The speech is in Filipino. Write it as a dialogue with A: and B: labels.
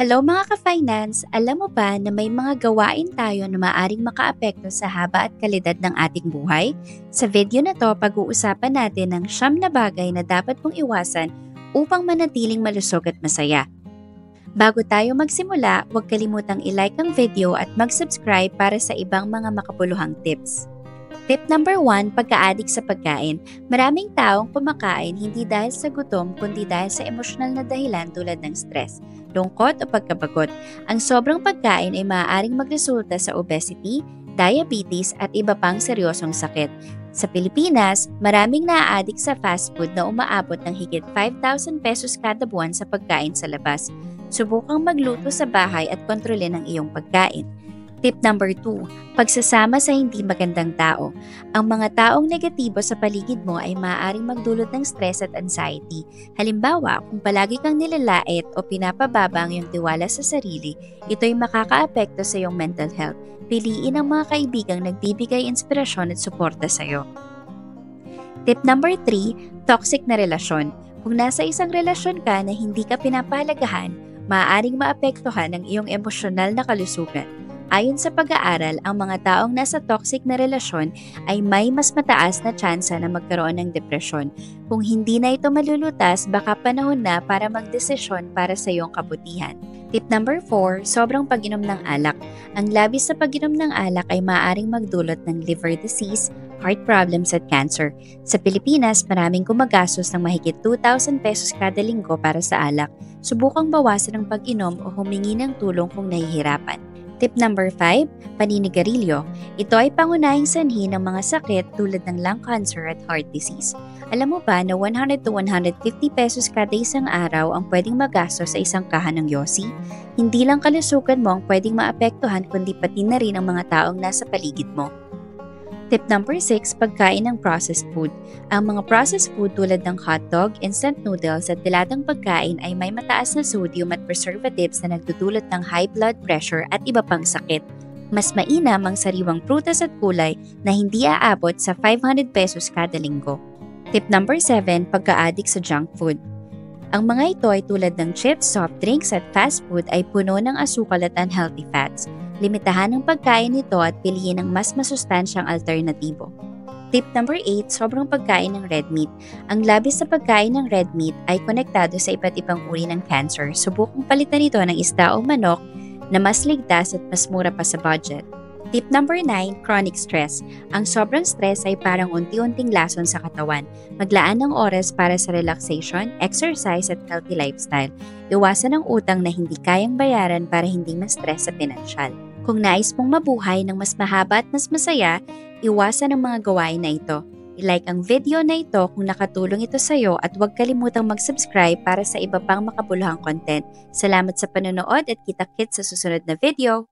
A: Hello mga ka-finance! Alam mo ba na may mga gawain tayo na maaring makaapekto sa haba at kalidad ng ating buhay? Sa video na to, pag-uusapan natin ang 9 na bagay na dapat mong iwasan upang manatiling malusog at masaya. Bago tayo magsimula, huwag kalimutang i-like ang video at mag-subscribe para sa ibang mga makabuluhang tips. Tip number 1, pagka-addict sa pagkain. Maraming taong kumakain hindi dahil sa gutom kundi dahil sa emosyonal na dahilan tulad ng stress, lungkot o pagkabagot. Ang sobrang pagkain ay maaaring magresulta sa obesity, diabetes at iba pang seryosong sakit. Sa Pilipinas, maraming naa-addict sa fast food na umaabot ng higit 5,000 pesos kada buwan sa pagkain sa labas. Subukang magluto sa bahay at kontrolin ang iyong pagkain. Tip number 2, pagsasama sa hindi magandang tao. Ang mga taong negatibo sa paligid mo ay maaaring magdulot ng stress at anxiety. Halimbawa, kung palagi kang nilalait o pinapababa ang iyong tiwala sa sarili, ito'y makakaapekto sa iyong mental health. Piliin ang mga kaibigang nagbibigay inspirasyon at suporta sa iyo. Tip number 3, toxic na relasyon. Kung nasa isang relasyon ka na hindi ka pinapahalagahan, maaaring maapektuhan ang iyong emosyonal na kalusugan. Ayon sa pag-aaral, ang mga taong nasa toxic na relasyon ay may mas mataas na tsansa na magkaroon ng depresyon. Kung hindi na ito malulutas, baka panahon na para magdesisyon para sa iyong kabutihan. Tip number 4, sobrang pag-inom ng alak. Ang labis sa pag-inom ng alak ay maaaring magdulot ng liver disease, heart problems at cancer. Sa Pilipinas, maraming gumagastos ng mahigit 2,000 pesos kada linggo para sa alak. Subukang bawasan ang pag-inom o humingi ng tulong kung nahihirapan. Tip number 5, paninigarilyo. Ito ay pangunahing sanhi ng mga sakit tulad ng lung cancer at heart disease. Alam mo ba na 100 to 150 pesos kada isang araw ang pwedeng magastos sa isang kahan ng yosi? Hindi lang kalusugan mo ang pwedeng maapektuhan kundi pati na rin ang mga taong nasa paligid mo. Tip number 6, pagkain ng processed food. Ang mga processed food tulad ng hotdog, instant noodles at dilatang pagkain ay may mataas na sodium at preservatives na nagdudulot ng high blood pressure at iba pang sakit. Mas mainam ang sariwang prutas at kulay na hindi aabot sa 500 pesos kada linggo. Tip number 7, pagka-addict sa junk food. Ang mga ito ay tulad ng chips, soft drinks at fast food ay puno ng asukal at unhealthy fats. Limitahan ang pagkain nito at piliin ang mas masustansyang alternatibo. Tip number 8, sobrang pagkain ng red meat. Ang labis sa pagkain ng red meat ay konektado sa iba't ibang uri ng cancer. Subukang palitan ito ng isda o manok na mas ligtas at mas mura pa sa budget. Tip number 9, chronic stress. Ang sobrang stress ay parang unti-unting lason sa katawan. Maglaan ng oras para sa relaxation, exercise at healthy lifestyle. Iwasan ang utang na hindi kayang bayaran para hindi ma-stress sa pinansyal. Kung nais mong mabuhay ng mas mahaba at mas masaya, iwasan ang mga gawain na ito. I-like ang video na ito kung nakatulong ito sa iyo at huwag kalimutang mag-subscribe para sa iba pang makabuluhang content. Salamat sa panonood at kita-kits sa susunod na video!